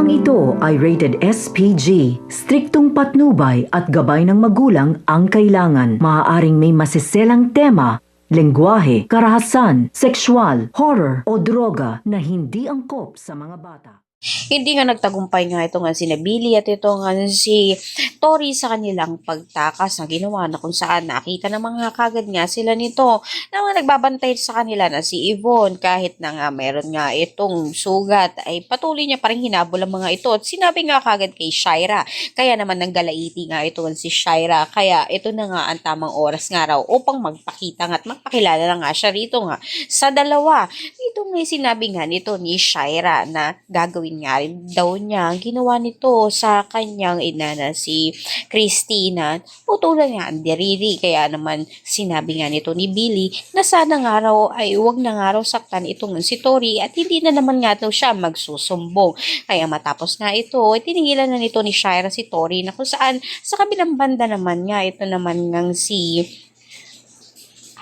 Programang ito ay rated SPG. Striktong patnubay at gabay ng magulang ang kailangan. Maaaring may masiselang tema, lengguwahe, karahasan, sexual, horror o droga na hindi angkop sa mga bata. Hindi nga nagtagumpay nga ito nga si Billy at ito nga si Tori sa kanilang pagtakas na ginawa na kung saan nakita ng mga kagad nga sila nito na mga nagbabantay sa kanila na si Yvonne kahit na nga meron nga itong sugat ay patuloy niya pa rin hinabol ang mga ito at sinabi nga kagad kay Shaira kaya naman nagdalaiti nga ito si Shaira kaya ito na nga ang tamang oras nga raw upang magpakita nga at magpakilala na nga siya rito nga sa dalawa. Dito nga sinabi nga nito ni Shaira na gagawin nga rin daw niya ang ginawa nito sa kanyang ina na si Christina. Putulan nga ang diriri. Kaya naman sinabi nga nito ni Billy na sana nga raw ay huwag na nga raw saktan itong si Tori at hindi na naman nga daw siya magsusumbong. Kaya matapos nga ito, tinigilan na nito ni Shaira si Tori na kung saan sa kabilang banda naman nga ito naman ngang si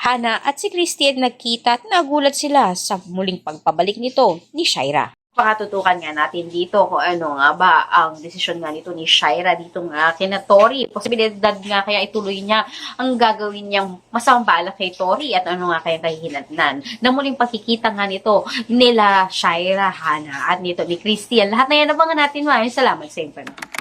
Hana at si Christian nagkita at nagulat sila sa muling pagpabalik nito ni Shaira. Pakatutukan nga natin dito kung ano nga ba ang desisyon nga nito ni Shaira dito nga kina Tori. Posibilidad nga kaya ituloy niya ang gagawin niyang masamang balak kay Tori at ano nga kaya kahihinatnan. Na muling pagkikita nga nito nila Shaira, Hana at nito ni Christian. Lahat na yan abangan natin. Maraming salamat sa inyo.